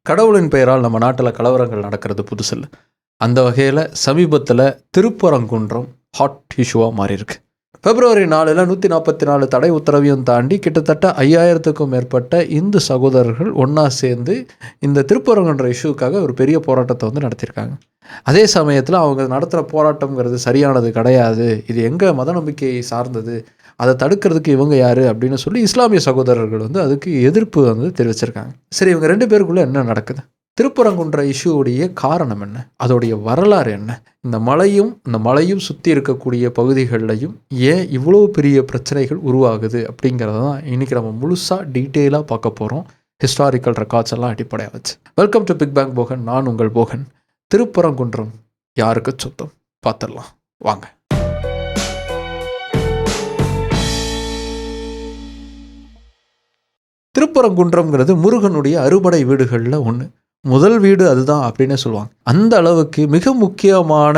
கடவுளின் பெயரால் நம்ம நாட்டில் கலவரங்கள் நடக்கிறது புதுசில்லை. அந்த வகையில் சமீபத்தில் திருப்பரங்குன்றம் ஹாட் இஷ்யூவாக மாறியிருக்கு. February 4 144 தடை உத்தரவையும் தாண்டி கிட்டத்தட்ட 5000க்கும் மேற்பட்ட இந்து சகோதரர்கள் ஒன்றா சேர்ந்து இந்த திருப்பரங்குன்ற இஷ்யூக்காக ஒரு பெரிய போராட்டத்தை வந்து நடத்தியிருக்காங்க. அதே சமயத்தில் அவங்க நடத்துகிற போராட்டங்கிறது சரியானது கிடையாது, இது எங்கள் மத நம்பிக்கையை சார்ந்தது, அதை தடுக்கிறதுக்கு இவங்க யார் அப்படின்னு சொல்லி இஸ்லாமிய சகோதரர்கள் வந்து அதுக்கு எதிர்ப்பு வந்து தெரிவிச்சிருக்காங்க. சரி, இவங்க 2 பேருக்குள்ளே என்ன நடக்குது? திருப்பரங்குன்ற இஷ்யூவுடைய காரணம் என்ன, அதோடைய வரலாறு என்ன, இந்த மலையும் சுற்றி இருக்கக்கூடிய பகுதிகளிலையும் ஏன் இவ்வளோ பெரிய பிரச்சனைகள் உருவாகுது அப்படிங்கிறத தான் இன்றைக்கி நம்ம முழுசாக டீட்டெயிலாக பார்க்க போகிறோம். ஹிஸ்டாரிக்கல் ரெக்கார்ட்ஸ் எல்லாம் அடிப்படையாக வச்சு. Welcome to big bang Bogan. நான் உங்கள் போகன். திருப்பரங்குன்றம் யாருக்கு சொந்தம் பார்த்துடலாம் வாங்க. திருப்பரங்குன்றம்ங்கிறது முருகனுடைய அறுபடை வீடுகளில் ஒன்று. முதல் வீடு அதுதான் அப்படின்னு சொல்லுவாங்க. அந்த அளவுக்கு மிக முக்கியமான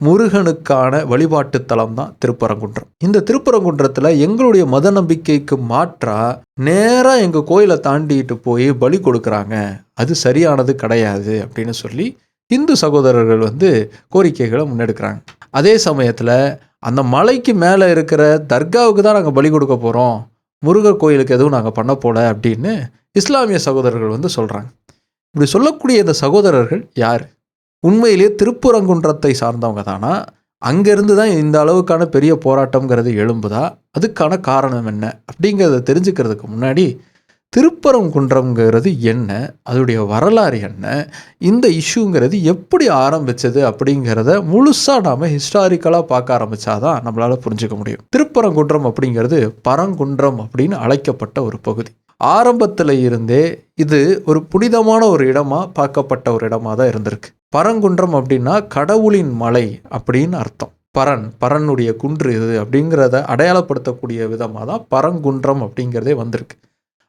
முருகனுக்கான வழிபாட்டு தலம் தான் திருப்பரங்குன்றம். இந்த திருப்பரங்குன்றத்தில் எங்களுடைய மத நம்பிக்கைக்கு மாற்றாக நேராக எங்கள் கோயிலை தாண்டிட்டு போய் பலி கொடுக்குறாங்க, அது சரியானது கிடையாது அப்படின்னு சொல்லி இந்து சகோதரர்கள் வந்து கோரிக்கைகளை முன்னெடுக்கிறாங்க. அதே சமயத்தில் அந்த மலைக்கு மேலே இருக்கிற தர்காவுக்கு தான் நாங்கள் பலி கொடுக்க போகிறோம், முருகர் கோயிலுக்கு எதுவும் நாங்கள் பண்ண போல அப்படின்னு இஸ்லாமிய சகோதரர்கள் வந்து சொல்கிறாங்க. இப்படி சொல்லக்கூடிய இந்த சகோதரர்கள் யார்? உண்மையிலேயே திருப்பரங்குன்றத்தை சார்ந்தவங்க தானா? அங்கேருந்து தான் இந்த அளவுக்கான பெரிய போராட்டம்ங்கிறது எழும்புதா? அதுக்கான காரணம் என்ன அப்படிங்கிறத தெரிஞ்சுக்கிறதுக்கு முன்னாடி திருப்பரங்குன்றம்ங்கிறது என்ன, அதோடைய வரலாறு என்ன, இந்த இஷ்யூங்கிறது எப்படி ஆரம்பித்தது அப்படிங்கிறத முழுசாக நாம் ஹிஸ்டாரிக்கலாக பார்க்க ஆரம்பித்தாதான் நம்மளால் புரிஞ்சுக்க முடியும். திருப்பரங்குன்றம் அப்படிங்கிறது பரங்குன்றம் அப்படின்னு அழைக்கப்பட்ட ஒரு பகுதி. ஆரம்பத்தில் இருந்தே இது ஒரு புனிதமான ஒரு இடமாக பார்க்கப்பட்ட ஒரு இடமாக தான் இருந்திருக்கு. பரங்குன்றம் அப்படின்னா கடவுளின் மலை அப்படின்னு அர்த்தம். பரனுடைய குன்று இது அப்படிங்கிறத அடையாளப்படுத்தக்கூடிய விதமாக தான் பரங்குன்றம் அப்படிங்கிறதே வந்திருக்கு.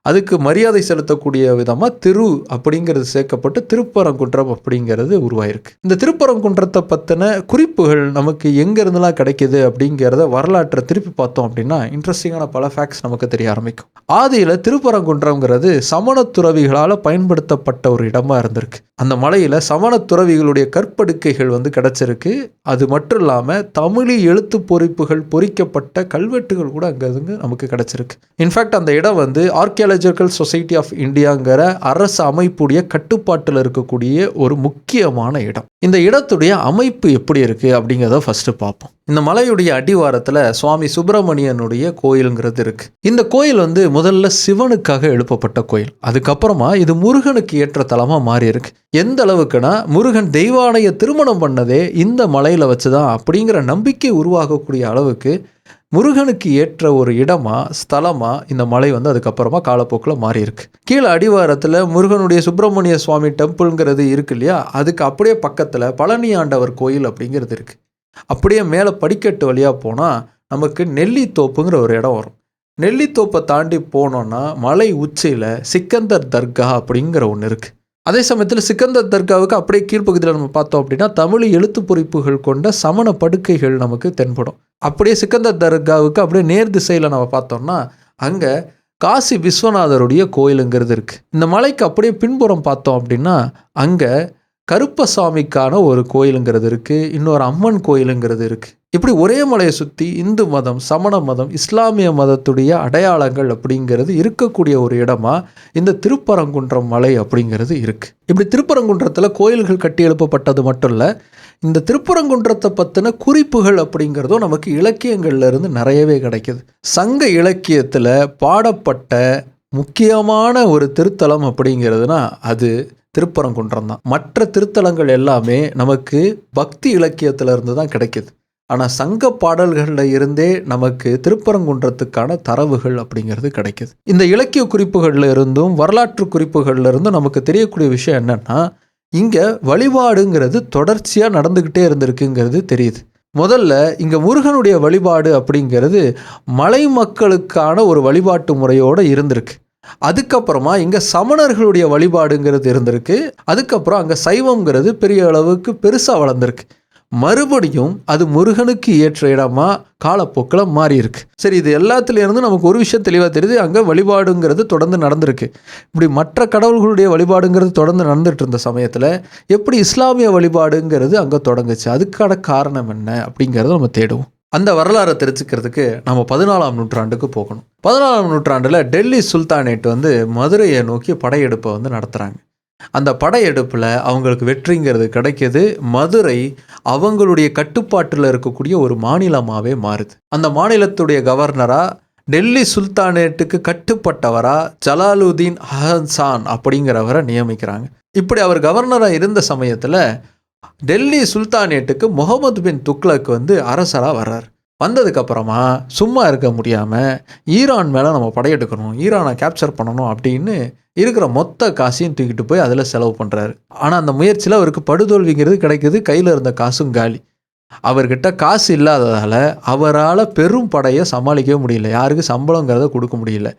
அதுக்கு மரியாதை செலுத்தக்கூடிய விதமாக திரு அப்படிங்கிறது சேர்க்கப்பட்டு திருப்பரங்குன்றம் அப்படிங்கிறது உருவாயிருக்கு. இந்த திருப்பரங்குன்றத்தை பற்றின குறிப்புகள் நமக்கு எங்கேருந்துலாம் கிடைக்கிது அப்படிங்கிறத வரலாற்றை திருப்பி பார்த்தோம் அப்படின்னா இன்ட்ரெஸ்டிங்கான பல ஃபேக்ட்ஸ் நமக்கு தெரிய ஆரம்பிக்கும். ஆதியில் திருப்பரங்குன்றம்ங்கிறது சமண துறவிகளால் பயன்படுத்தப்பட்ட ஒரு இடமா இருந்திருக்கு. அந்த மலையில் சமண துறவிகளுடைய கற்படுக்கைகள் வந்து கிடச்சிருக்கு. அது மட்டும் இல்லாமல் தமிழ் எழுத்து பொறிப்புகள் பொறிக்கப்பட்ட கல்வெட்டுகள் கூட அங்கே நமக்கு கிடச்சிருக்கு. இன்ஃபேக்ட் அந்த இடம் வந்து ஆர்கியாலஜிக்கல் சொசைட்டி ஆஃப் இந்தியாங்கிற அரசு அமைப்புடைய கட்டுப்பாட்டில் இருக்கக்கூடிய ஒரு முக்கியமான இடம். இந்த இடத்துடைய அமைப்பு எப்படி இருக்குது அப்படிங்கிறத ஃபஸ்ட்டு பார்ப்போம். இந்த மலையுடைய அடிவாரத்தில் சுவாமி சுப்பிரமணியனுடைய கோயிலுங்கிறது இருக்குது. இந்த கோயில் வந்து முதல்ல சிவனுக்காக எழுப்பப்பட்ட கோயில். அதுக்கப்புறமா இது முருகனுக்கு ஏற்ற தலமாக மாறி இருக்கு. எந்த அளவுக்குன்னா முருகன் தெய்வானைய திருமணம் பண்ணதே இந்த மலையில் வச்சு தான் அப்படிங்கிற நம்பிக்கை உருவாகக்கூடிய அளவுக்கு முருகனுக்கு ஏற்ற ஒரு இடமா ஸ்தலமா இந்த மலை வந்து அதுக்கப்புறமா காலப்போக்கில் மாறி இருக்கு. கீழே அடிவாரத்தில் முருகனுடைய சுப்பிரமணிய சுவாமி டெம்பிள்ங்கிறது இருக்கு இல்லையா, அதுக்கு அப்படியே பக்கத்தில் பழனி ஆண்டவர் கோயில் அப்படிங்கிறது இருக்கு. அப்படியே மேலே படிக்கட்டு வழியாக போனால் நமக்கு நெல்லித்தோப்புங்கிற ஒரு இடம் வரும். நெல்லித்தோப்பை தாண்டி போனோன்னா மலை உச்சியில் சிக்கந்தர் தர்கா அப்படிங்கிற ஒன்று இருக்குது. அதே சமயத்தில் சிக்கந்தர் தர்காவுக்கு அப்படியே கீழ்ப்பகுதியில் நம்ம பார்த்தோம் அப்படின்னா தமிழ் எழுத்து பொறிப்புகள் கொண்ட சமண படுக்கைகள் நமக்கு தென்படும். அப்படியே சிக்கந்தர் தர்காவுக்கு அப்படியே நேர் திசையில் நம்ம பார்த்தோம்னா அங்கே காசி விஸ்வநாதருடைய கோயிலுங்கிறது இருக்குது. இந்த மலைக்கு அப்படியே பின்புறம் பார்த்தோம் அப்படின்னா அங்கே கருப்பசாமிக்கான ஒரு கோயிலுங்கிறது இருக்குது, இன்னொரு அம்மன் கோயிலுங்கிறது இருக்குது. இப்படி ஒரே மலையை சுற்றி இந்து மதம், சமண மதம், இஸ்லாமிய மதத்துடைய அடையாளங்கள் அப்படிங்கிறது இருக்கக்கூடிய ஒரு இடமா இந்த திருப்பரங்குன்றம் மலை அப்படிங்கிறது இருக்குது. இப்படி திருப்பரங்குன்றத்தில் கோயில்கள் கட்டி எழுப்பப்பட்டது மட்டும் இல்லை, இந்த திருப்பரங்குன்றத்தை பற்றின குறிப்புகள் அப்படிங்கிறதும் நமக்கு இலக்கியங்கள்லேருந்து நிறையவே கிடைக்கிது. சங்க இலக்கியத்தில் பாடப்பட்ட முக்கியமான ஒரு திருத்தலம் அப்படிங்கிறதுனா அது திருப்பரங்குன்றம் தான். மற்ற திருத்தலங்கள் எல்லாமே நமக்கு பக்தி இலக்கியத்திலிருந்து தான் கிடைக்கிது. ஆனால் சங்க பாடல்களில் இருந்தே நமக்கு திருப்பரங்குன்றத்துக்கான தரவுகள் அப்படிங்கிறது கிடைக்கிது. இந்த இலக்கிய குறிப்புகளில் இருந்தும் வரலாற்று குறிப்புகளில் இருந்தும் நமக்கு தெரியக்கூடிய விஷயம் என்னென்னா இங்கே வழிபாடுங்கிறது தொடர்ச்சியாக நடந்துக்கிட்டே இருந்திருக்குங்கிறது தெரியுது. முதல்ல இங்கே முருகனுடைய வழிபாடு அப்படிங்கிறது மலை மக்களுக்கான ஒரு வழிபாட்டு முறையோடு இருந்திருக்கு. அதுக்கப்புறமா இங்கே சமணர்களுடைய வழிபாடுங்கிறது இருந்திருக்கு. அதுக்கப்புறம் அங்கே சைவம்ங்கிறது பெரிய அளவுக்கு பெருசாக வளர்ந்துருக்கு. மறுபடியும் அது முருகனுக்கு ஏற்ற இடமா காலப்போக்கில் மாறி இருக்கு. சரி, இது எல்லாத்துலேருந்து நமக்கு ஒரு விஷயம் தெளிவாக தெரியுது, அங்கே வழிபாடுங்கிறது தொடர்ந்து நடந்திருக்கு. இப்படி மற்ற கடவுள்களுடைய வழிபாடுங்கிறது தொடர்ந்து நடந்துட்டு இருந்த சமயத்தில் எப்படி இஸ்லாமிய வழிபாடுங்கிறது அங்கே தொடங்குச்சு, அதுக்கான காரணம் என்ன அப்படிங்கிறத நம்ம தேடுவோம். அந்த வரலாறை தெரிஞ்சுக்கிறதுக்கு நம்ம 14ஆம் நூற்றாண்டுக்கு போகணும். 14ஆம் நூற்றாண்டில் டெல்லி சுல்தானேட் மதுரையை நோக்கி படையெடுப்பை நடத்துகிறாங்க. அந்த படையெடுப்பில் அவங்களுக்கு வெற்றிங்கிறது கிடைக்கிது. மதுரை அவங்களுடைய கட்டுப்பாட்டில் இருக்கக்கூடிய ஒரு மாநிலமாகவே மாறுது. அந்த மாநிலத்துடைய கவர்னராக டெல்லி சுல்தானேட்டுக்கு கட்டுப்பட்டவராக ஜலாலுதீன் அஹன்சான் அப்படிங்கிறவரை நியமிக்கிறாங்க. இப்படி அவர் கவர்னராக இருந்த சமயத்தில் டெல்லி சுல்தானேட்டுக்கு முகமது பின் துக்ளக் அரசராக வர்றார். வந்ததுக்கப்புறமா சும்மா இருக்க முடியாமல் ஈரான் மேலே நம்ம படையெடுக்கணும், ஈரானை கேப்சர் பண்ணணும் அப்படின்னு இருக்கிற மொத்த காசையும் தூக்கிட்டு போய் அதில் செலவு பண்ணுறாரு. ஆனால் அந்த முயற்சியில் அவருக்கு படுதோல்விங்கிறது கிடைக்குது. கையில் இருந்த காசும் காலி. அவர்கிட்ட காசு இல்லாததால் அவரால் பெரும் படையை சமாளிக்கவே முடியல. யாருக்கு சம்பளங்கிறத கொடுக்க முடியல.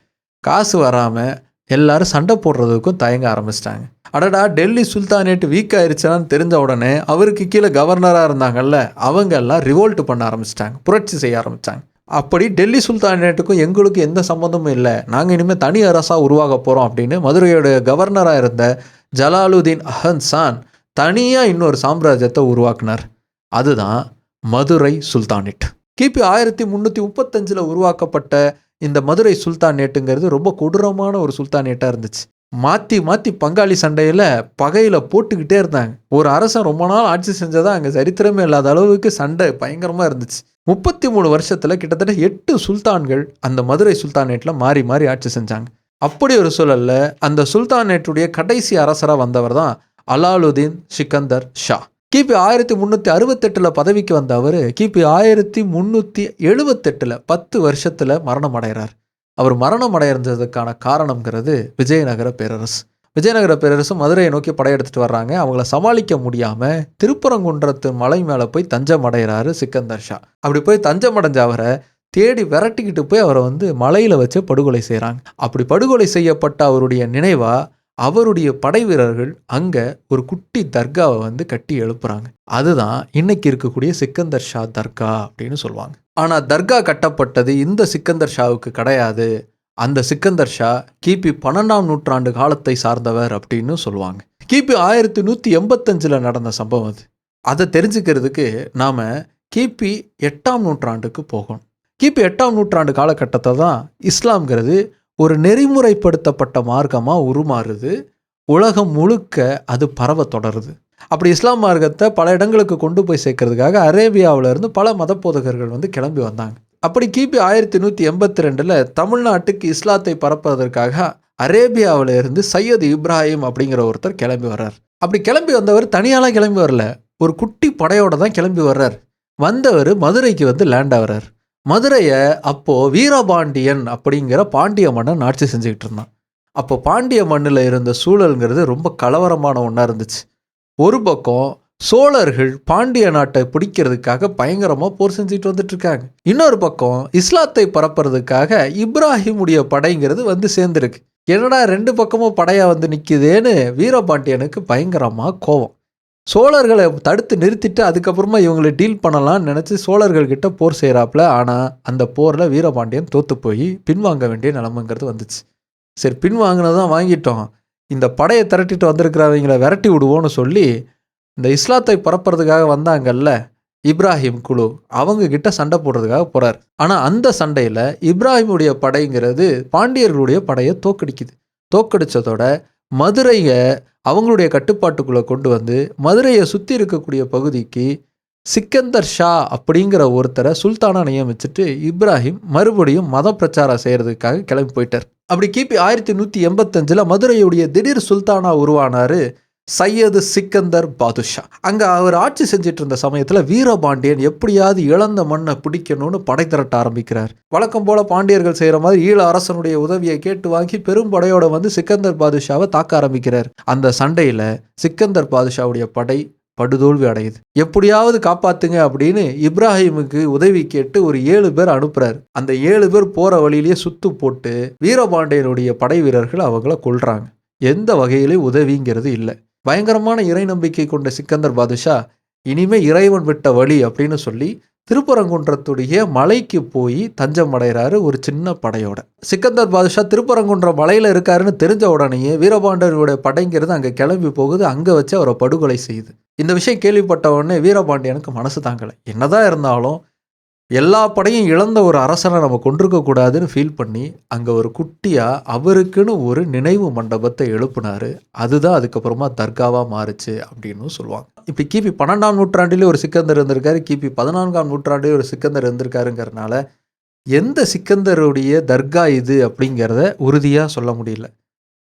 காசு வராமல் எல்லாரும் சண்டை போடுறதுக்கும் தயங்க ஆரம்பிச்சிட்டாங்க. அடடா, டெல்லி சுல்தானேட் வீக் ஆயிடுச்சான்னு தெரிஞ்ச உடனே அவருக்கு கீழே கவர்னராக இருந்தாங்கல்ல, அவங்க எல்லாம் ரிவோல்ட் பண்ண ஆரம்பிச்சிட்டாங்க, புரட்சி செய்ய ஆரம்பித்தாங்க. அப்படி டெல்லி சுல்தானேட்டுக்கும் எங்களுக்கு எந்த சம்மந்தமும் இல்லை, நாங்கள் இனிமேல் தனி அரசாக உருவாக போகிறோம் அப்படின்னு மதுரையோட கவர்னராக இருந்த ஜலாலுதீன் அஹன்சான் தனியாக இன்னொரு சாம்ராஜ்யத்தை உருவாக்குனார். அதுதான் மதுரை சுல்தானேட். கிபி 1335 உருவாக்கப்பட்ட இந்த மதுரை சுல்தானேட்டுங்கிறது ரொம்ப கொடூரமான ஒரு சுல்தானேட்டாக இருந்துச்சு. மாற்றி மாற்றி பங்காளி சண்டையில் பகையில் போட்டுக்கிட்டே இருந்தாங்க. ஒரு அரசன் ரொம்ப நாள் ஆட்சி செஞ்சதாக அங்கே சரித்திரமே இல்லாத அளவுக்கு சண்டை பயங்கரமாக இருந்துச்சு. 33 வருஷத்தில் கிட்டத்தட்ட 8 சுல்தான்கள் அந்த மதுரை சுல்தானேட்டில் மாறி மாறி ஆட்சி செஞ்சாங்க. அப்படி ஒரு சூழலில் அந்த சுல்தானேட்டுடைய கடைசி அரசராக வந்தவர் தான் அலாலுதீன் சிக்கந்தர் ஷா. கிபி 1368 பதவிக்கு வந்த அவர் கிபி 1378 10 வருஷத்தில் மரணம் அடைகிறார். அவர் மரணம் அடைகிறதுக்கான காரணம்ங்கிறது விஜயநகர பேரரசு. விஜயநகர பேரரசு மதுரையை நோக்கி படையெடுத்துட்டு வர்றாங்க. அவங்கள சமாளிக்க முடியாமல் திருப்பரங்குன்றத்து மலை மேலே போய் தஞ்சம் அடைகிறாரு சிக்கந்தர் ஷா. அப்படி போய் தஞ்சம் அடைஞ்ச அவரை தேடி விரட்டிக்கிட்டு போய் அவரை மலையில் வச்சு படுகொலை செய்கிறாங்க. அப்படி படுகொலை செய்யப்பட்ட அவருடைய நினைவாக அவருடைய படை வீரர்கள் அங்கே ஒரு குட்டி தர்காவை கட்டி எழுப்புறாங்க. அதுதான் இன்னைக்கு இருக்கக்கூடிய சிக்கந்தர் ஷா தர்கா அப்படின்னு சொல்லுவாங்க. ஆனால் தர்கா கட்டப்பட்டது இந்த சிக்கந்தர் ஷாவுக்கு கிடையாது. அந்த சிக்கந்தர் ஷா கிபி 12ஆம் நூற்றாண்டு காலத்தை சார்ந்தவர் அப்படின்னு சொல்லுவாங்க. கிபி 1185 நடந்த சம்பவம் அது. அதை தெரிஞ்சுக்கிறதுக்கு நாம் கிபி 8ஆம் நூற்றாண்டுக்கு போகணும். கிபி 8ஆம் நூற்றாண்டு காலகட்டத்தை தான் இஸ்லாம்ங்கிறது ஒரு நெறிமுறைப்படுத்தப்பட்ட மார்க்கமாக உருமாறுது. உலகம் முழுக்க அது பரவ தொடருது. அப்படி இஸ்லாம் மார்க்கத்தை பல இடங்களுக்கு கொண்டு போய் சேர்க்கறதுக்காக அரேபியாவிலேருந்து பல மத போதகர்கள் கிளம்பி வந்தாங்க. அப்படி கிபி 1182 தமிழ்நாட்டுக்கு இஸ்லாத்தை பரப்புவதற்காக அரேபியாவிலிருந்து சையது இப்ராஹிம் அப்படிங்கிற ஒருத்தர் கிளம்பி வர்றார். அப்படி கிளம்பி வந்தவர் தனியாலாம் கிளம்பி வரல, ஒரு குட்டி படையோட தான் கிளம்பி வர்றார். வந்தவர் மதுரைக்கு லேண்ட் ஆகிறார். மதுரையை அப்போது வீரபாண்டியன் அப்படிங்கிற பாண்டிய மன்னன் ஆட்சி செஞ்சுக்கிட்டு இருந்தான். அப்போ பாண்டிய மண்ணில் இருந்த சூழலுங்கிறது ரொம்ப கலவரமான ஒன்றா இருந்துச்சு. ஒரு பக்கம் சோழர்கள் பாண்டிய நாட்டை பிடிக்கிறதுக்காக பயங்கரமாக போர் செஞ்சுட்டு வந்துட்டுருக்காங்க. இன்னொரு பக்கம் இஸ்லாத்தை பரப்புறதுக்காக இப்ராஹிமுடைய படைங்கிறது சேர்ந்துருக்கு. என்னடா ரெண்டு பக்கமும் படையாக நிற்குதேன்னு வீரபாண்டியனுக்கு பயங்கரமாக கோபம். சோழர்களை தடுத்து நிறுத்திட்டு அதுக்கப்புறமா இவங்களை டீல் பண்ணலாம்னு நினச்சி சோழர்கள்கிட்ட போர் செய்கிறாப்புல. ஆனால் அந்த போரில் வீரபாண்டியன் தோற்று போய் பின்வாங்க வேண்டிய நிலைமைங்கிறது வந்துச்சு. சரி, பின்வாங்கினதான் வாங்கிட்டோம், இந்த படையை திரட்டிட்டு வந்திருக்கிறவங்களை விரட்டி விடுவோன்னு சொல்லி இந்த இஸ்லாத்தை பரப்புறதுக்காக வந்தாங்கல்ல இப்ராஹிம் குழு, அவங்க கிட்ட சண்டை போடுறதுக்காக போகிறார். ஆனால் அந்த சண்டையில் இப்ராஹிமுடைய படைங்கிறது பாண்டியர்களுடைய படையை தோக்கடிக்குது. தோக்கடித்ததோட மதுரையை அவங்களுடைய கட்டுப்பாட்டுக்குள்ளே கொண்டு மதுரையை சுற்றி இருக்கக்கூடிய பகுதிக்கு சிக்கந்தர் ஷா அப்படிங்கிற ஒருத்தரை சுல்தானா நியமிச்சுட்டு இப்ராஹிம் மறுபடியும் மத பிரச்சாரம் செய்கிறதுக்காக கிளம்பி போயிட்டார். அப்படி கிபி 1185 மதுரையுடைய திடீர் சுல்தானா உருவானார் சையது சிக்கந்தர் பாதுஷா. அங்கே அவர் ஆட்சி செஞ்சிட்டு இருந்த சமயத்தில் வீரபாண்டியன் எப்படியாவது இழந்த மண்ணை பிடிக்கணும்னு படை திரட்ட ஆரம்பிக்கிறார். வழக்கம் போல பாண்டியர்கள் செய்கிற மாதிரி ஈழ அரசனுடைய உதவியை கேட்டு வாங்கி பெரும் படையோட சிக்கந்தர் பாதுஷாவை தாக்க ஆரம்பிக்கிறார். அந்த சண்டையில் சிக்கந்தர் பாதுஷாவுடைய படை படுதோல்வி அடையுது. எப்படியாவது காப்பாத்துங்க அப்படின்னு இப்ராஹிமுக்கு உதவி கேட்டு ஒரு 7 பேர் அனுப்புறாரு. அந்த 7 பேர் போற வழியிலேயே சுத்து போட்டு வீரபாண்டியனுடைய படை வீரர்கள் அவங்கள கொல்றாங்க. எந்த வகையிலே உதவிங்கிறது இல்லை. பயங்கரமான இறை நம்பிக்கை கொண்ட சிக்கந்தர் பாதுஷா இனிமே இறைவன் விட்ட வழி அப்படின்னு சொல்லி திருப்பரங்குன்றத்துடைய மலைக்கு போய் தஞ்சம் அடைகிறாரு ஒரு சின்ன படையோட. சிக்கந்தர் பாதுஷா திருப்பரங்குன்ற மலையில் இருக்காருன்னு தெரிஞ்ச உடனேயே வீரபாண்டியனுடைய படைங்கிறது அங்கே கிளம்பி போகுது. அங்கே வச்சு அவரை படுகொலை செய்யுது. இந்த விஷயம் கேள்விப்பட்ட உடனே வீரபாண்டியனுக்கு மனசு தாங்கலை. என்னதான் இருந்தாலும் எல்லா படையும் இழந்த ஒரு அரசனை நம்ம கொண்டிருக்கக்கூடாதுன்னு ஃபீல் பண்ணி அங்கே ஒரு குட்டியாக அவருக்குன்னு ஒரு நினைவு மண்டபத்தை எழுப்புனார். அதுதான் அதுக்கப்புறமா தர்காவாக மாறுச்சு அப்படின்னு சொல்லுவாங்க. இப்போ கிபி 12ஆம் நூற்றாண்டிலே ஒரு சிக்கந்தர் இருந்திருக்காரு, கிபி 14ஆம் நூற்றாண்டிலே ஒரு சிக்கந்தர் இருந்திருக்காருங்கிறதுனால எந்த சிக்கந்தருடைய தர்கா இது அப்படிங்கிறத உறுதியாக சொல்ல முடியல.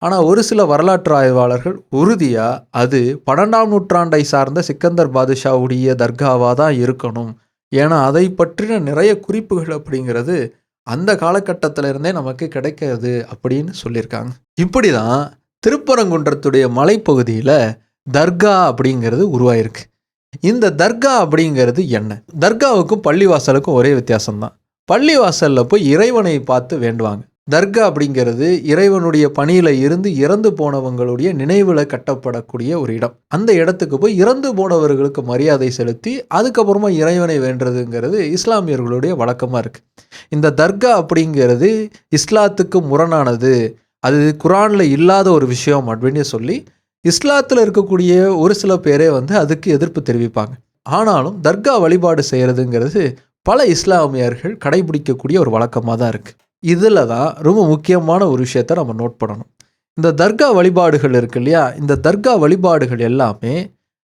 ஆனால் ஒரு சில வரலாற்று ஆய்வாளர்கள் உறுதியாக அது 12ஆம் நூற்றாண்டை சார்ந்த சிக்கந்தர் பாதுஷாவுடைய தர்காவாக தான் இருக்கணும். ஏன்னா அதை பற்றின நிறைய குறிப்புகள் அப்படிங்கிறது அந்த காலகட்டத்தில் இருந்தே நமக்கு கிடைக்கிறது அப்படின்னு சொல்லியிருக்காங்க. இப்படி தான் திருப்பரங்குன்றத்துடைய மலைப்பகுதியில் தர்கா அப்படிங்கிறது உருவாயிருக்கு. இந்த தர்கா அப்படிங்கிறது என்ன? தர்காவுக்கும் பள்ளிவாசலுக்கும் ஒரே வித்தியாசம்தான். பள்ளிவாசலில் போய் இறைவனை பார்த்து வேண்டுவாங்க. தர்கா அப்படிங்கிறது இறைவனுடைய பணியில் இருந்து இறந்து போனவங்களுடைய நினைவில் கட்டப்படக்கூடிய ஒரு இடம். அந்த இடத்துக்கு போய் இறந்து போனவர்களுக்கு மரியாதை செலுத்தி அதுக்கப்புறமா இறைவனை வேண்டுறதுங்கிறது இஸ்லாமியர்களுடைய வழக்கமாக இருக்குது. இந்த தர்கா அப்படிங்கிறது இஸ்லாத்துக்கு முரணானது, அது குரானில் இல்லாத ஒரு விஷயம் அப்படின்னு சொல்லி இஸ்லாத்தில் இருக்கக்கூடிய ஒரு சில பேரே அதுக்கு எதிர்ப்பு தெரிவிப்பாங்க. ஆனாலும் தர்கா வழிபாடு செய்கிறதுங்கிறது பல இஸ்லாமியர்கள் கடைபிடிக்கக்கூடிய ஒரு வழக்கமாக தான் இருக்குது. இதில் தான் ரொம்ப முக்கியமான ஒரு விஷயத்தை நம்ம நோட் பண்ணணும். இந்த தர்கா வழிபாடுகள் இருக்கு இல்லையா, இந்த தர்கா வழிபாடுகள் எல்லாமே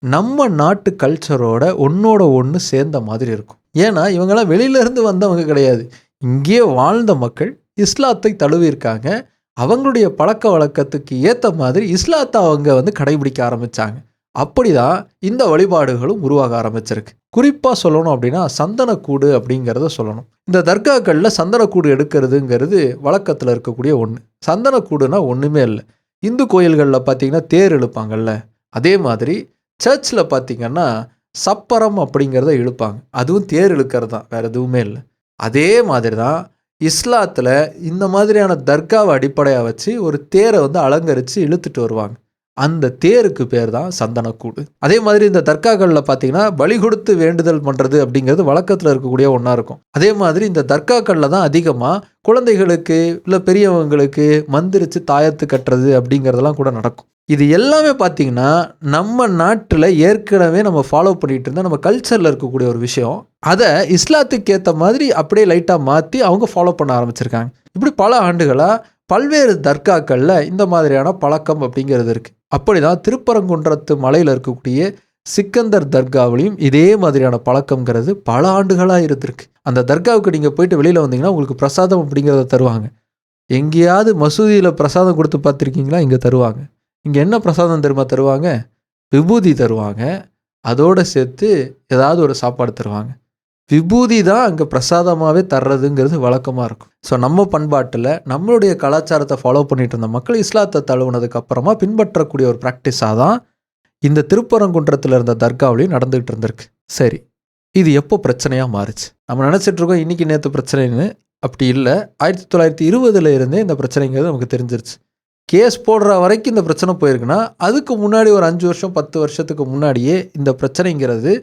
நம்ம நாட்டு கல்ச்சரோட ஒன்றோட ஒன்று சேர்ந்த மாதிரி இருக்கும். ஏன்னா இவங்கெல்லாம் வெளியிலேருந்து வந்தவங்க கிடையாது, இங்கே வாழ்ந்த மக்கள் இஸ்லாத்தை தழுவியிருக்காங்க. அவங்களுடைய பழக்க வழக்கத்துக்கு ஏற்ற மாதிரி இஸ்லாத்தை அவங்க கடைபிடிக்க ஆரம்பித்தாங்க. அப்படி தான் இந்த வழிபாடுகளும் உருவாக ஆரம்பிச்சிருக்கு. குறிப்பாக சொல்லணும் அப்படின்னா சந்தனக்கூடு அப்படிங்கிறத சொல்லணும். இந்த தர்காக்களில் சந்தனக்கூடு எடுக்கிறதுங்கிறது வழக்கத்தில் இருக்கக்கூடிய ஒன்று. சந்தனக்கூடுனா ஒன்றுமே இல்லை. இந்து கோயில்களில் பார்த்திங்கன்னா தேர் இழுப்பாங்கல்ல, அதே மாதிரி சர்ச்சில் பார்த்திங்கன்னா சப்பரம் அப்படிங்கிறத இழுப்பாங்க. அதுவும் தேர் இழுக்கிறது தான், வேறு எதுவுமே இல்லை. அதே மாதிரி தான் இஸ்லாத்தில் இந்த மாதிரியான தர்காவை அடிப்படையாக வச்சு ஒரு தேரை அலங்கரித்து இழுத்துட்டு வருவாங்க. அந்த தேருக்கு பேர் தான் சந்தனக்கூடு. அதே மாதிரி இந்த தர்காக்களில் பார்த்தீங்கன்னா பலி கொடுத்து வேண்டுதல் பண்ணுறது அப்படிங்கிறது வழக்கத்தில் இருக்கக்கூடிய ஒன்றா இருக்கும். அதே மாதிரி இந்த தர்காக்களில் தான் அதிகமாக குழந்தைகளுக்கு இல்லை பெரியவங்களுக்கு மந்திரிச்சு தாயத்து கட்டுறது அப்படிங்கிறதெல்லாம் கூட நடக்கும். இது எல்லாமே பார்த்திங்கன்னா நம்ம நாட்டில் ஏற்கனவே நம்ம ஃபாலோ பண்ணிகிட்டு இருந்தால் நம்ம கல்ச்சரில் இருக்கக்கூடிய ஒரு விஷயம். அதை இஸ்லாத்துக்கு ஏற்ற மாதிரி அப்படியே லைட்டாக மாற்றி அவங்க ஃபாலோ பண்ண ஆரம்பிச்சிருக்காங்க. இப்படி பல ஆண்டுகளாக பல்வேறு தர்காக்களில் இந்த மாதிரியான பழக்கம் அப்படிங்கிறது இருக்குது. அப்படி தான் திருப்பரங்குன்றத்து மலையில் இருக்கக்கூடிய சிக்கந்தர் தர்காவிலையும் இதே மாதிரியான பழக்கங்கிறது பல ஆண்டுகளாக இருந்திருக்கு. அந்த தர்காவுக்கு நீங்கள் போயிட்டு வெளியில் வந்தீங்கன்னா உங்களுக்கு பிரசாதம் அப்படிங்கிறத தருவாங்க. எங்கேயாவது மசூதியில் பிரசாதம் கொடுத்து பார்த்துருக்கீங்களா? இங்கே தருவாங்க. இங்கே என்ன பிரசாதம் தெரியுமா தருவாங்க? விபூதி தருவாங்க. அதோடு சேர்த்து ஏதாவது ஒரு சாப்பாடு தருவாங்க. விபூதி தான் அங்கே பிரசாதமாகவே தர்றதுங்கிறது வழக்கமாக இருக்கும். ஸோ நம்ம பண்பாட்டில் நம்மளுடைய கலாச்சாரத்தை ஃபாலோ பண்ணிகிட்டு இருந்த மக்கள் இஸ்லாத்தை தழுவுனதுக்கு அப்புறமா பின்பற்றக்கூடிய ஒரு ப்ராக்டிஸாக தான் இந்த திருப்பரங்குன்றத்தில் இருந்த தர்காவிலையும் நடந்துகிட்டு இருந்திருக்கு. சரி, இது எப்போ பிரச்சனையாக மாறுச்சு? நம்ம நினச்சிட்ருக்கோம் இன்றைக்கி நேற்று பிரச்சனைன்னு. அப்படி இல்லை. 1920 இருந்தே இந்த பிரச்சனைங்கிறது நமக்கு தெரிஞ்சிருச்சு. கேஸ் போடுற வரைக்கும் இந்த பிரச்சனை போயிருக்குன்னா அதுக்கு முன்னாடி ஒரு 5 வருஷம் 10 வருஷத்துக்கு முன்னாடியே இந்த பிரச்சனைங்கிறது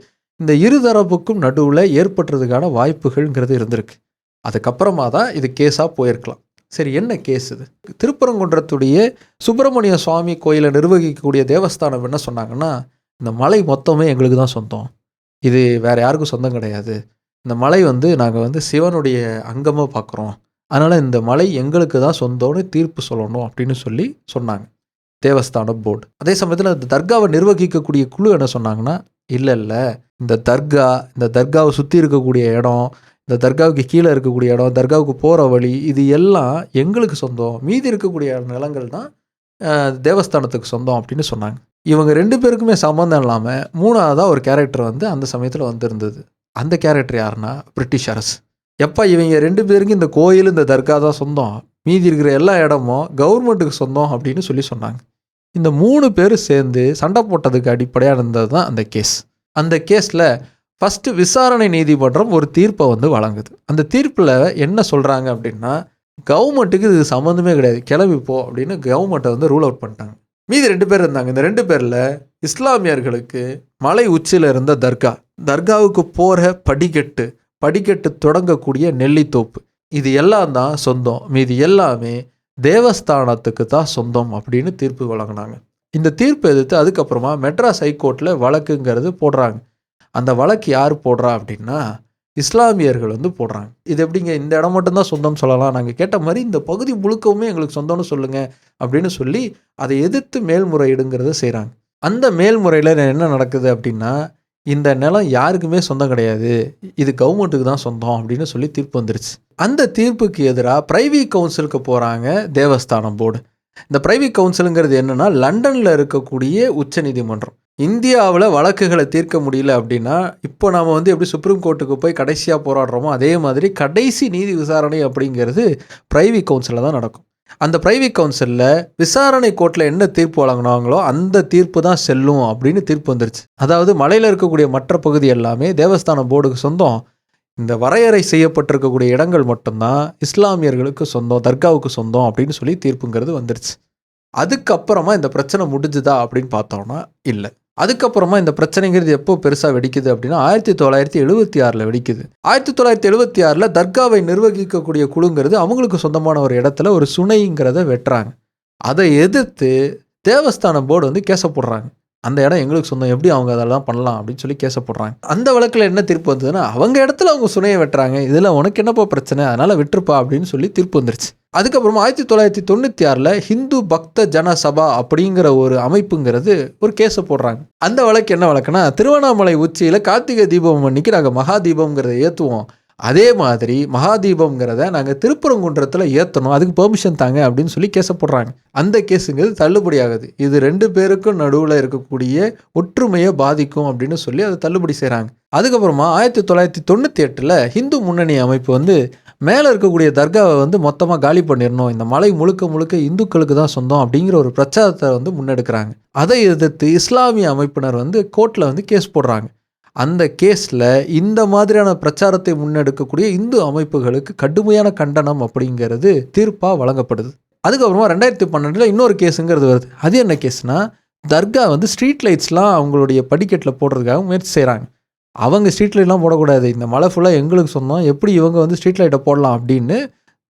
இந்த இருதரப்புக்கும் நடுவில் ஏற்பட்டுறதுக்கான வாய்ப்புகள்ங்கிறது இருந்திருக்கு. அதுக்கப்புறமா தான் இது கேஸாக போயிருக்கலாம். சரி, என்ன கேஸ் இது? திருப்பரங்குன்றத்துடைய சுப்பிரமணிய சுவாமி கோயிலை நிர்வகிக்கக்கூடிய தேவஸ்தானம் என்ன சொன்னாங்கன்னா, இந்த மலை மொத்தமே எங்களுக்கு தான் சொந்தம், இது வேறு யாருக்கும் சொந்தம் கிடையாது, இந்த மலை நாங்கள் சிவனுடைய அங்கமாக பார்க்குறோம், அதனால் இந்த மலை எங்களுக்கு தான் சொந்தம்னு தீர்ப்பு சொல்லணும் அப்படின்னு சொன்னாங்க தேவஸ்தான போர்டு. அதே சமயத்தில் இந்த தர்காவை நிர்வகிக்கக்கூடிய குழு என்ன சொன்னாங்கன்னா, இல்லை இந்த தர்காவை சுற்றி இருக்கக்கூடிய இடம், இந்த தர்காவுக்கு கீழே இருக்கக்கூடிய இடம், தர்காவுக்கு போகிற வழி, இது எல்லாம் எங்களுக்கு சொந்தம், மீதி இருக்கக்கூடிய நிலங்கள் தான் தேவஸ்தானத்துக்கு சொந்தம் அப்படின்னு சொன்னாங்க. இவங்க 2 பேருக்குமே சம்மந்தம் இல்லாமல் 3ஆவதாக ஒரு கேரக்டர் அந்த சமயத்தில் இருந்தது. அந்த கேரக்டர் யாருன்னா பிரிட்டிஷ் அரசு. எப்போ இவங்க 2 பேருக்கும் இந்த கோயில் இந்த தர்கா தான் சொந்தம், மீதி இருக்கிற எல்லா இடமும் கவர்மெண்ட்டுக்கு சொந்தம் அப்படின்னு சொன்னாங்க. இந்த 3 பேர் சேர்ந்து சண்டை போட்டதுக்கு அடிப்படையாக இருந்தது தான் அந்த கேஸ். அந்த கேஸில் ஃபஸ்ட்டு விசாரணை நீதிமன்றம் ஒரு தீர்ப்பை வழங்குது. அந்த தீர்ப்பில் என்ன சொல்கிறாங்க அப்படின்னா, கவர்மெண்ட்டுக்கு இது சம்மந்தமே கிடையாது, கிளம்பி போ அப்படின்னு கவர்மெண்ட்டை ரூல் அவுட் பண்ணிட்டாங்க. மீதி 2 பேர் இருந்தாங்க. இந்த 2 பேரில் இஸ்லாமியர்களுக்கு மலை உச்சியில் இருந்த தர்காவுக்கு போகிற படிக்கட்டு தொடங்கக்கூடிய நெல்லித்தோப்பு, இது எல்லாம் தான் சொந்தம், மீதி எல்லாமே தேவஸ்தானத்துக்கு தான் சொந்தம் அப்படின்னு தீர்ப்பு வழங்கினாங்க. இந்த தீர்ப்பு எதிர்த்து அதுக்கப்புறமா மெட்ராஸ் ஹைகோர்ட்டில் வழக்குங்கிறது போடுறாங்க. அந்த வழக்கு யார் போடுறா அப்படின்னா இஸ்லாமியர்கள் போடுறாங்க. இது எப்படிங்க இந்த இடம் மட்டும்தான் சொந்தம் சொல்லலாம், நாங்கள் கேட்ட மாதிரி இந்த பகுதி முழுக்கவுமே எங்களுக்கு சொந்தம்னு சொல்லுங்கள் அப்படின்னு சொல்லி அதை எதிர்த்து மேல்முறையீடுங்கிறத செய்கிறாங்க. அந்த மேல்முறையில் என்ன நடக்குது அப்படின்னா, இந்த நிலம் யாருக்குமே சொந்தம் கிடையாது, இது கவர்மெண்ட்டுக்கு தான் சொந்தம் அப்படின்னு சொல்லி தீர்ப்பு வந்துருச்சு. அந்த தீர்ப்புக்கு எதிராக பிரைவி கவுன்சிலுக்கு போகிறாங்க தேவஸ்தானம் போர்டு. இந்த பிரைவி கவுன்சிலுங்கிறது என்னென்னா, லண்டனில் இருக்கக்கூடிய உச்ச நீதிமன்றம். இந்தியாவில் வழக்குகளை தீர்க்க முடியல அப்படின்னா, இப்போ நாம் எப்படி சுப்ரீம் கோர்ட்டுக்கு போய் கடைசியாக போராடுறோமோ அதே மாதிரி கடைசி நீதி விசாரணை அப்படிங்கிறது பிரைவி கவுன்சிலில் தான் நடக்கும். அந்த பிரைவி கவுன்சிலில் விசாரணை கோர்ட்டில் என்ன தீர்ப்பு வழங்கினாங்களோ அந்த தீர்ப்பு தான் செல்லும் அப்படின்னு தீர்ப்பு வந்துருச்சு. அதாவது மலையில் இருக்கக்கூடிய மற்ற பகுதி எல்லாமே தேவஸ்தான போர்டுக்கு சொந்தம், இந்த வரையறை செய்யப்பட்டிருக்கக்கூடிய இடங்கள் மட்டும்தான் இஸ்லாமியர்களுக்கு சொந்தம், தர்காவுக்கு சொந்தம் அப்படின்னு சொல்லி தீர்ப்புங்கிறது வந்துருச்சு. அதுக்கப்புறமா இந்த பிரச்சனை முடிஞ்சுதா அப்படின்னு பார்த்தோம்னா இல்லை. அதுக்கப்புறமா இந்த பிரச்சனைங்கிறது எப்போ பெருசாக வெடிக்குது அப்படின்னா 1976 வெடிக்குது. 1976 தர்காவை நிர்வகிக்கக்கூடிய குழுங்கிறது அவங்களுக்கு சொந்தமான ஒரு இடத்துல ஒரு சுனைங்கிறத வெட்டுறாங்க. அதை எதிர்த்து தேவஸ்தான போர்டு கேச போடுறாங்க. அந்த இடம் எங்களுக்கு சொந்தம், எப்படி அவங்க அதெல்லாம் பண்ணலாம் அப்படின்னு சொல்லி கேச போடுறாங்க. அந்த வழக்கில் என்ன தீர்ப்பு வந்ததுன்னா, அவங்க இடத்துல அவங்க சுனையை வெட்டுறாங்க, இதில் உனக்கு என்னப்பா பிரச்சனை, அதனால் விட்டுருப்பா அப்படின்னு சொல்லி தீர்ப்பு வந்துருச்சு. அதுக்கப்புறமா 1996 ஹிந்து பக்த ஜன சபா அப்படிங்கிற ஒரு அமைப்புங்கிறது ஒரு கேஸை போடுறாங்க. அந்த வழக்கு என்ன வழக்குன்னா, திருவண்ணாமலை உச்சியில் கார்த்திகை தீபம் அன்னைக்கு நாங்கள் மகா தீபம்ங்கிறத ஏற்றுவோம், அதே மாதிரி மகாதீபம்ங்கிறத நாங்கள் திருப்பரங்குன்றத்தில் ஏற்றணும், அதுக்கு பெர்மிஷன் தாங்க அப்படின்னு சொல்லி கேஸை போடுறாங்க. அந்த கேஸுங்கிறது தள்ளுபடி ஆகுது. இது 2 பேருக்கும் நடுவில் இருக்கக்கூடிய ஒற்றுமையை பாதிக்கும் அப்படின்னு சொல்லி அதை தள்ளுபடி செய்கிறாங்க. அதுக்கப்புறமா 1998 ஹிந்து முன்னணி அமைப்பு மேலே இருக்கக்கூடிய தர்காவை மொத்தமாக காலி பண்ணிடணும், இந்த மலை முழுக்க இந்துக்களுக்கு தான் சொந்தம் அப்படிங்கிற ஒரு பிரச்சாரத்தை முன்னெடுக்கிறாங்க. அதை எதிர்த்து இஸ்லாமிய அமைப்பினர் கோர்ட்டில் கேஸ் போடுறாங்க. அந்த கேஸில் இந்த மாதிரியான பிரச்சாரத்தை முன்னெடுக்கக்கூடிய இந்து அமைப்புகளுக்கு கடுமையான கண்டனம் அப்படிங்கிறது தீர்ப்பாக வழங்கப்படுது. அதுக்கப்புறமா 2012 இன்னொரு கேஸுங்கிறது வருது. அது என்ன கேஸ்னால், தர்கா ஸ்ட்ரீட் லைட்ஸ்லாம் அவங்களுடைய படிக்கட்டில் போடுறதுக்காக முயற்சி செய்கிறாங்க. அவங்க ஸ்ட்ரீட் லைட்லாம் போடக்கூடாது, இந்த மலை ஃபுல்லாக எங்களுக்கு சொந்தம், எப்படி இவங்க ஸ்ட்ரீட் லைட்டை போடலாம் அப்படின்னு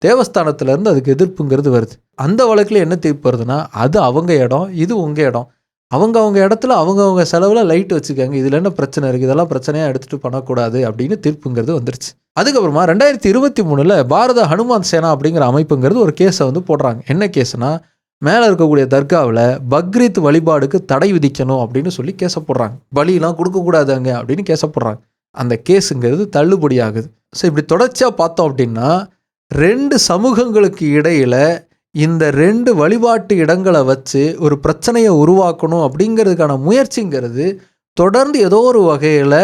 தேவஸ்தானத்துலேருந்து அதுக்கு எதிர்ப்புங்கிறது வருது. அந்த வழக்கில் என்ன தீர்ப்பு வருதுன்னா, அது அவங்க இடம், இது உங்கள் இடம், அவங்க இடத்துல அவங்க செலவில் லைட் வச்சுக்காங்க, இதில் என்ன பிரச்சனை இருக்குது, இதெல்லாம் பிரச்சனையாக எடுத்துகிட்டு பண்ணக்கூடாது அப்படின்னு தீர்ப்புங்கிறது வந்துருச்சு. அதுக்கப்புறமா 2023 பாரத ஹனுமான் சேனா அப்படிங்கிற அமைப்புங்கிறது ஒரு கேஸை போடுறாங்க. என்ன கேஸுனா, மேலே இருக்கக்கூடிய தர்காவில் பக்ரீத் வழிபாடுக்கு தடை விதிக்கணும் அப்படின்னு சொல்லி கேஸை போடுறாங்க. பலியெலாம் கொடுக்கக்கூடாதுங்க அப்படின்னு கேஸை போடுறாங்க. அந்த கேஸுங்கிறது தள்ளுபடி ஆகுது. ஸோ இப்படி தொடர்ச்சியாக பார்த்தோம் அப்படின்னா 2 சமூகங்களுக்கு இடையில் இந்த 2 வழிபாட்டு இடங்களை வச்சு ஒரு பிரச்சனையை உருவாக்கணும் அப்படிங்கிறதுக்கான முயற்சிங்கிறது தொடர்ந்து ஏதோ ஒரு வகையில்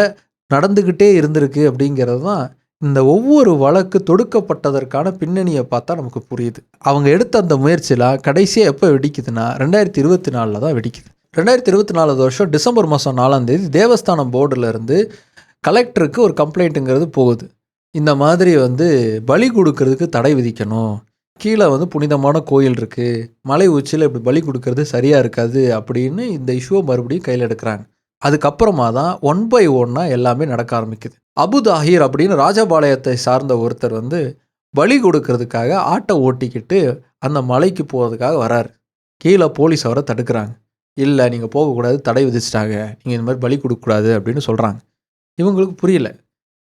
நடந்துக்கிட்டே இருந்திருக்கு அப்படிங்கிறது தான் இந்த ஒவ்வொரு வழக்கு தொடுக்கப்பட்டதற்கான பின்னணியை பார்த்தா நமக்கு புரியுது. அவங்க எடுத்த அந்த முயற்சியில் கடைசியாக எப்போ வெடிக்குதுன்னா 2024 தான் வெடிக்குது. 2024 வருஷம் டிசம்பர் மாதம் 4ஆம் தேதி தேவஸ்தானம் போர்டிலேருந்து கலெக்டருக்கு ஒரு கம்ப்ளைண்ட்டுங்கிறது போகுது. இந்த மாதிரி பலி கொடுக்கறதுக்கு தடை விதிக்கணும், கீழே புனிதமான கோயில் இருக்குது, மலை உச்சியில் இப்படி பலி கொடுக்கறது சரியாக இருக்காது அப்படின்னு இந்த இஷ்யூவை மறுபடியும் கையில் எடுக்கிறாங்க. அதுக்கப்புறமா தான் 1 by 1 எல்லாமே நடக்க ஆரம்பிக்குது. அபுதாஹிர் அப்படின்னு ராஜபாளையத்தை சார்ந்த ஒருத்தர் பலி கொடுக்கறதுக்காக ஆட்டை ஓட்டிக்கிட்டு அந்த மலைக்கு போகிறதுக்காக வராரு. கீழே போலீஸ் அவரை தடுக்கிறாங்க. இல்லை, நீங்கள் போகக்கூடாது, தடை விதிச்சிட்டாங்க, நீங்கள் இந்த மாதிரி பலி கொடுக்கக்கூடாது அப்படின்னு சொல்கிறாங்க. இவங்களுக்கு புரியல.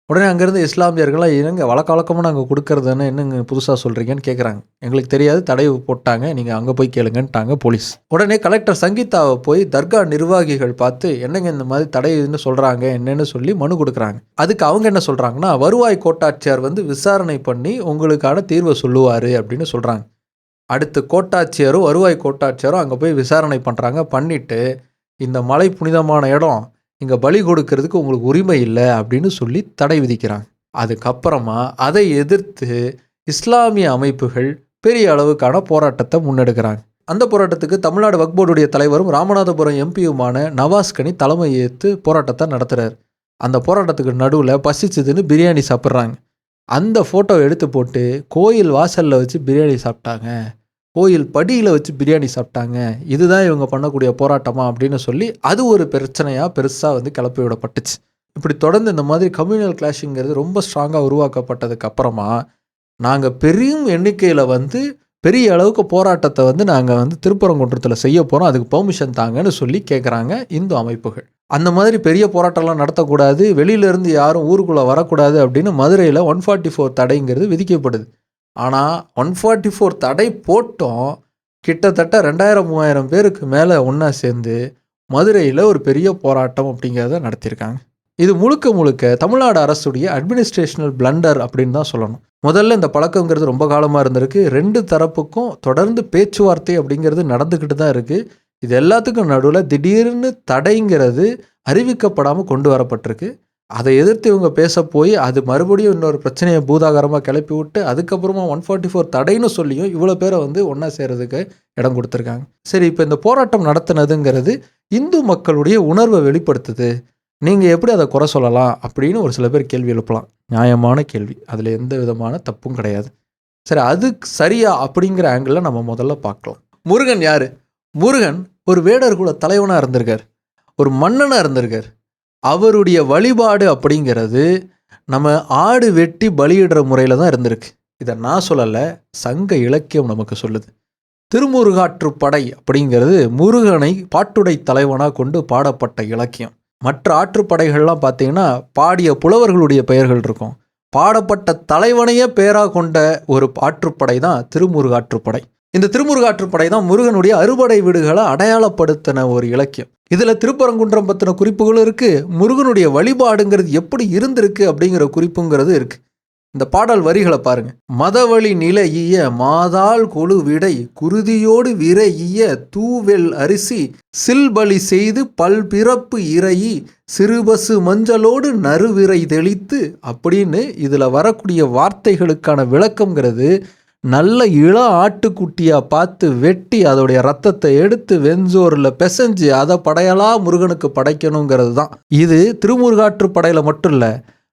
உடனே அங்கேருந்து இஸ்லாமியர்கள்லாம், என்னங்க வழக்கமாக நாங்கள் கொடுக்கறதுன்னு என்னங்க புதுசாக சொல்கிறீங்கன்னு கேட்குறாங்க. எங்களுக்கு தெரியாது, தடை போட்டாங்க, நீங்கள் அங்கே போய் கேளுங்கன்ட்டாங்க போலீஸ். உடனே கலெக்டர் சங்கீதாவை போய் தர்கா நிர்வாகிகள் பார்த்து, என்னங்க இந்த மாதிரி தடைன்னு சொல்கிறாங்க என்னன்னு சொல்லி மனு கொடுக்குறாங்க. அதுக்கு அவங்க என்ன சொல்கிறாங்கன்னா, வருவாய் கோட்டாட்சியர் விசாரணை பண்ணி உங்களுக்கான தீர்வை சொல்லுவார் அப்படின்னு சொல்கிறாங்க. அடுத்து கோட்டாட்சியரும் வருவாய் கோட்டாட்சியரும் அங்கே போய் விசாரணை பண்ணுறாங்க. பண்ணிவிட்டு இந்த மலை புனிதமான இடம், இங்கே பலி கொடுக்கறதுக்கு உங்களுக்கு உரிமை இல்லை அப்படின்னு சொல்லி தடை விதிக்கிறாங்க. அதுக்கப்புறமா அதை எதிர்த்து இஸ்லாமிய அமைப்புகள் பெரிய அளவுக்கான போராட்டத்தை முன்னெடுக்கிறாங்க. அந்த போராட்டத்துக்கு தமிழ்நாடு வக்ஃப் போர்டுடைய தலைவரும் ராமநாதபுரம் எம்பியுமான நவாஸ்கனி தலைமை ஏற்று போராட்டத்தை நடத்துகிறார். அந்த போராட்டத்துக்கு நடுவில் பசிச்சதுன்னு பிரியாணி சாப்பிட்றாங்க. அந்த ஃபோட்டோவை எடுத்து போட்டு கோயில் வாசலில் வச்சு பிரியாணி சாப்பிட்டாங்க, கோயில் படியில் வச்சு பிரியாணி சாப்பிட்டாங்க, இதுதான் இவங்க பண்ணக்கூடிய போராட்டமா அப்படின்னு சொல்லி அது ஒரு பிரச்சனையாக பெருசாக வந்து கிளப்பி விடப்பட்டுச்சு. இப்படி தொடர்ந்து இந்த மாதிரி கம்யூனல் கிளாஷுங்கிறது ரொம்ப ஸ்ட்ராங்காக உருவாக்கப்பட்டதுக்கு அப்புறமா நாங்கள் பெரும் எண்ணிக்கையில் வந்து பெரிய அளவுக்கு போராட்டத்தை வந்து நாங்கள் வந்து திருப்பரங்குன்றத்தில் செய்ய போகிறோம், அதுக்கு பெர்மிஷன் தாங்கன்னு சொல்லி கேட்குறாங்க இந்து அமைப்புகள். அந்த மாதிரி பெரிய போராட்டம்லாம் நடத்தக்கூடாது, வெளியிலேருந்து யாரும் ஊருக்குள்ளே வரக்கூடாது அப்படின்னு மதுரையில் 144 தடைங்கிறது விதிக்கப்படுது. ஆனால் 144 தடை போட்டோம், கிட்டத்தட்ட 2000-3000 பேருக்கு மேலே ஒன்றா சேர்ந்து மதுரையில் ஒரு பெரிய போராட்டம் அப்படிங்கிறத நடத்தியிருக்காங்க. இது முழுக்க முழுக்க தமிழ்நாடு அரசுடைய அட்மினிஸ்ட்ரேஷனல் பிளண்டர் அப்படின்னு தான் சொல்லணும். முதல்ல இந்த பழக்கங்கிறது ரொம்ப காலமாக இருந்திருக்கு. 2 தரப்புக்கும் தொடர்ந்து பேச்சுவார்த்தை அப்படிங்கிறது நடந்துக்கிட்டு தான் இருக்குது. இது எல்லாத்துக்கும் நடுவில் திடீர்னு தடைங்கிறது அறிவிக்கப்படாமல் கொண்டு வரப்பட்டிருக்கு. அதை எதிர்த்து இவங்க பேச போய் அது மறுபடியும் இன்னொரு பிரச்சனையை பூதாகரமாக கிளப்பி விட்டு அதுக்கப்புறமா 144 தடைன்னு சொல்லியும் இவ்வளோ பேரை வந்து ஒன்றா சேர்கிறதுக்கு இடம் கொடுத்துருக்காங்க. சரி, இப்போ இந்த போராட்டம் நடத்துனதுங்கிறது இந்து மக்களுடைய உணர்வை வெளிப்படுத்துது, நீங்கள் எப்படி அதை குறை சொல்லலாம் அப்படின்னு ஒரு சில பேர் கேள்வி எழுப்பலாம். நியாயமான கேள்வி, அதில் எந்த விதமான தப்பும் கிடையாது. சரி, அது சரியா அப்படிங்கிற ஆங்கிளில் நம்ம முதல்ல பார்க்கலாம். முருகன் யார்? முருகன் ஒரு வேடர் குல தலைவனாக இருந்திருக்கார், ஒரு மன்னனாக இருந்திருக்கார். அவருடைய வழிபாடு அப்படிங்கிறது நம்ம ஆடு வெட்டி பலியிடுற முறையில் தான் இருந்திருக்கு. இதை நான் சொல்லலை, சங்க இலக்கியம் நமக்கு சொல்லுது. திருமுருகாற்றுப்படை அப்படிங்கிறது முருகனை பாட்டுடை தலைவனாக கொண்டு பாடப்பட்ட இலக்கியம். மற்ற ஆற்றுப்படைகள்லாம் பார்த்தீங்கன்னா பாடிய புலவர்களுடைய பெயர்கள் இருக்கும், பாடப்பட்ட தலைவனையே பேராக கொண்ட ஒரு ஆற்றுப்படை தான் திருமுருகாற்றுப்படை. இந்த திருமுருகாற்றுப்படை தான் முருகனுடைய அறுபடை வீடுகளை அடையாளப்படுத்தின ஒரு இலக்கியம். இதில் திருப்பரங்குன்றம் பற்றின குறிப்புகளும் இருக்குது, முருகனுடைய வழிபாடுங்கிறது எப்படி இருந்திருக்கு அப்படிங்கிற குறிப்புங்கிறது இருக்குது. இந்த பாடல் வரிகளை பாருங்க. மதவழி நிலையிய மாதாள் கொழு விடை குருதியோடு விரையிய தூவெல் அரிசி சில்பலி செய்து பல்பிறப்பு இறையி சிறுபசு மஞ்சளோடு நறுவிரை தெளித்து அப்படின்னு இதில் வரக்கூடிய வார்த்தைகளுக்கான விளக்கம்ங்கிறது நல்ல இள ஆட்டுக்குட்டியாக பார்த்து வெட்டி அதோடைய ரத்தத்தை எடுத்து வெஞ்சோரில் பிசைஞ்சு அதை படையலாக முருகனுக்கு படைக்கணுங்கிறது தான். இது திருமுருகாற்றுப்படையில் மட்டும் இல்லை,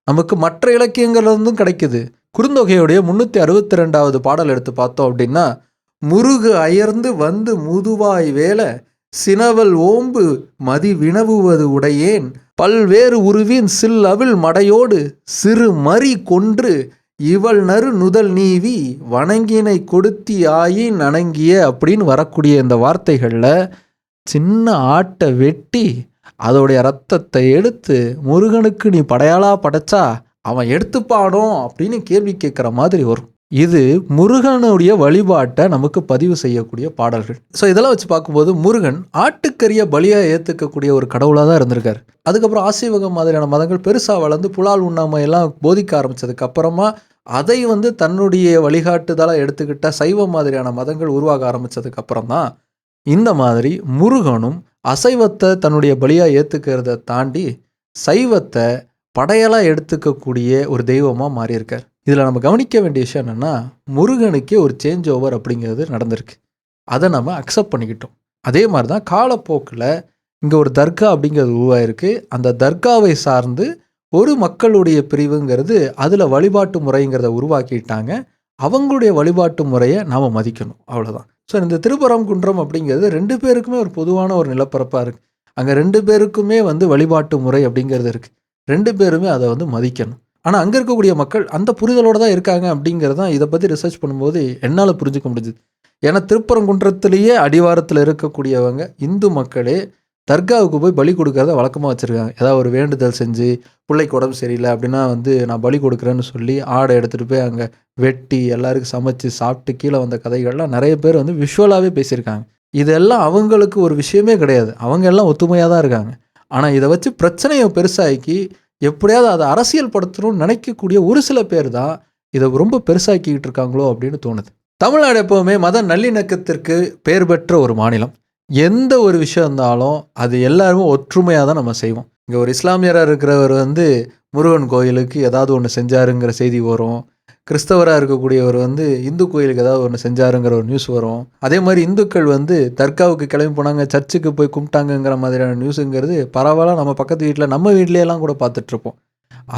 நமக்கு மற்ற இலக்கியங்கள்லேருந்தும் கிடைக்குது. குறுந்தொகையுடைய 362வது பாடல் எடுத்து பார்த்தோம் அப்படின்னா, முருகு அயர்ந்து வந்து முதுவாய் வேலை சினவல் ஓம்பு மதி வினவுவது உடையேன் பல்வேறு உருவின் சில் அவில் மடையோடு சிறு மறி கொன்று இவள் நறு நுதல் நீவி வணங்கினை கொடுத்தி ஆயின் அணங்கிய அப்படின்னு வரக்கூடிய இந்த வார்த்தைகளில் சின்ன ஆட்டை வெட்டி அதோடைய ரத்தத்தை எடுத்து முருகனுக்கு நீ படையாளா படைச்சா அவன் எடுத்துப்பாடும் அப்படின்னு கேள்வி கேட்குற மாதிரி வரும். இது முருகனுடைய வழிபாட்டை நமக்கு பதிவு செய்யக்கூடிய பாடல்கள். ஸோ இதெல்லாம் வச்சு பார்க்கும்போது முருகன் ஆட்டுக்கறியை பலியாக ஏற்றுக்கக்கூடிய ஒரு கடவுளாக தான் இருந்திருக்கார். அதுக்கப்புறம் ஆசீவகம் மாதிரியான மதங்கள் பெருசாக வளர்ந்து புலால் உண்ணாமையெல்லாம் போதிக்க ஆரம்பித்ததுக்கு அப்புறமா அதை வந்து தன்னுடைய வழிகாட்டுதலாக எடுத்துக்கிட்ட சைவ மாதிரியான மதங்கள் உருவாக ஆரம்பித்ததுக்கு அப்புறம் தான் இந்த மாதிரி முருகனும் அசைவத்தை தன்னுடைய பலியாக ஏற்றுக்கிறத தாண்டி சைவத்தை படையலாக எடுத்துக்கக்கூடிய ஒரு தெய்வமாக மாறியிருக்கார். இதில் நம்ம கவனிக்க வேண்டிய விஷயம் என்னென்னா, முருகனுக்கே ஒரு சேஞ்ச் ஓவர் அப்படிங்கிறது நடந்திருக்கு. அதை நம்ம அக்செப்ட் பண்ணிக்கிட்டோம். அதே மாதிரி தான் காலப்போக்கில் இங்கே ஒரு தர்கா அப்படிங்கிறது உருவாயிருக்கு. அந்த தர்காவை சார்ந்து ஒரு மக்களுடைய பிரிவுங்கிறது அதில் வழிபாட்டு முறைங்கிறத உருவாக்கிட்டாங்க. அவங்களுடைய வழிபாட்டு முறையை நாம் மதிக்கணும், அவ்வளோதான். ஸோ இந்த திருப்பரங்குன்றம் அப்படிங்கிறது 2 பேருக்குமே ஒரு பொதுவான ஒரு நிலப்பரப்பாக இருக்குது. அங்கே 2 பேருக்குமே வந்து வழிபாட்டு முறை அப்படிங்கிறது இருக்குது. 2 பேருமே அதை வந்து மதிக்கணும். ஆனால் அங்கே இருக்கக்கூடிய மக்கள் அந்த புரிதலோடு தான் இருக்காங்க அப்படிங்கிறது தான் இதை பற்றி ரிசர்ச் பண்ணும்போது என்னால் புரிஞ்சுக்க முடிஞ்சுது. ஏன்னா திருப்பரங்குன்றத்திலேயே அடிவாரத்தில் இருக்கக்கூடியவங்க இந்து மக்களே தர்காவுக்கு போய் பலி கொடுக்கறத வழக்கமாக வச்சுருக்காங்க. ஏதாவது ஒரு வேண்டுதல் செஞ்சு பிள்ளைக்கு உடம்பு சரியில்லை அப்படின்னா வந்து நான் பலி கொடுக்குறேன்னு சொல்லி ஆடை எடுத்துகிட்டு போய் அங்கே வெட்டி எல்லாருக்கும் சமைச்சு சாப்பிட்டு கீழே வந்த கதைகள்லாம் நிறைய பேர் வந்து விஷுவலாகவே பேசியிருக்காங்க. இதெல்லாம் அவங்களுக்கு ஒரு விஷயமே கிடையாது, அவங்க எல்லாம் ஒத்துமையாக தான் இருக்காங்க. ஆனால் இதை வச்சு பிரச்சனையை பெருசாக்கி எப்படியாவது அதை அரசியல் படுத்தணும்னு நினைக்கக்கூடிய ஒரு சில பேர் தான் இதை ரொம்ப பெருசாக்கிக்கிட்டு இருக்காங்களோ அப்படின்னு தோணுது. தமிழ்நாடு எப்போவுமே மத நல்லிணக்கத்திற்கு பேர் பெற்ற ஒரு மாநிலம். எந்த ஒரு விஷயம் இருந்தாலும் அது எல்லாருமே ஒற்றுமையாக தான் நம்ம செய்வோம். இங்கே ஒரு இஸ்லாமியராக இருக்கிறவர் வந்து முருகன் கோயிலுக்கு ஏதாவது ஒன்று செஞ்சாருங்கிற செய்தி வரும். கிறிஸ்தவராக இருக்கக்கூடியவர் வந்து இந்து கோயிலுக்கு ஏதாவது ஒன்று செஞ்சாருங்கிற ஒரு நியூஸ் வரும். அதே மாதிரி இந்துக்கள் வந்து தர்காவுக்கு கிளம்பி போனாங்க, சர்ச்சுக்கு போய் கும்பிட்டாங்கங்கிற மாதிரியான நியூஸுங்கிறது பரவாயில்ல நம்ம பக்கத்து வீட்டில் நம்ம வீட்லையெல்லாம் கூட பார்த்துட்ருப்போம்.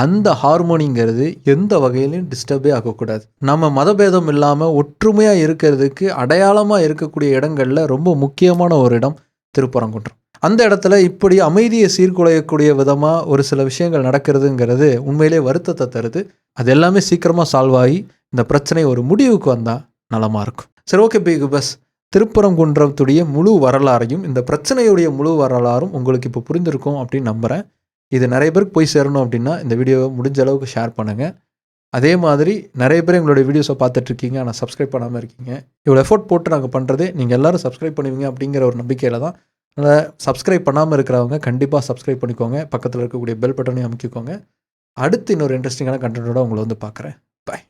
அந்த ஹார்மோனிங்கிறது எந்த வகையிலையும் டிஸ்டர்பே ஆகக்கூடாது. நம்ம மதபேதம் இல்லாமல் ஒற்றுமையாக இருக்கிறதுக்கு அடையாளமாக இருக்கக்கூடிய இடங்களில் ரொம்ப முக்கியமான ஒரு இடம் திருப்பரங்குன்றம். அந்த இடத்துல இப்படி அமைதியை சீர்குலையக்கூடிய விதமாக ஒரு சில விஷயங்கள் நடக்கிறதுங்கிறது உண்மையிலே வருத்தத்தை தருது. அது எல்லாமே சீக்கிரமாக சால்வ் ஆகி இந்த பிரச்சனை ஒரு முடிவுக்கு வந்தால் நலமாக இருக்கும். சரி, ஓகே பிக் பஸ், திருப்பரங்குன்றத்துடைய முழு வரலாறையும் இந்த பிரச்சனையுடைய முழு வரலாறும் உங்களுக்கு இப்போ புரிந்திருக்கும் அப்படின்னு நம்புகிறேன். இது நிறைய பேருக்கு போய் சேரணும் அப்படின்னா இந்த வீடியோவை முடிஞ்ச அளவுக்கு ஷேர் பண்ணுங்கள். அதே மாதிரி நிறைய பேர் எங்களுடைய வீடியோஸை பார்த்துட்ருக்கீங்க, ஆனால் சப்ஸ்கிரைப் பண்ணாமல் இருக்கீங்க. இவ்வளோ எஃபோர்ட் போட்டு நாங்கள் பண்ணுறதே நீங்கள் எல்லோரும் சப்ஸ்கிரைப் பண்ணுவீங்க அப்படிங்கிற ஒரு நம்பிக்கையில் தான். அதனால் சப்ஸ்கிரைப் பண்ணாமல் இருக்கிறவங்க கண்டிப்பாக சப்ஸ்கிரைப் பண்ணிக்கோங்க. பக்கத்தில் இருக்கக்கூடிய பெல் பட்டனையும் அமுக்கிக்கோங்க. அடுத்து இன்னொரு இன்ட்ரெஸ்டிங்கான கண்டென்ட்டோட உங்களை வந்து பார்க்குறேன். பாய்.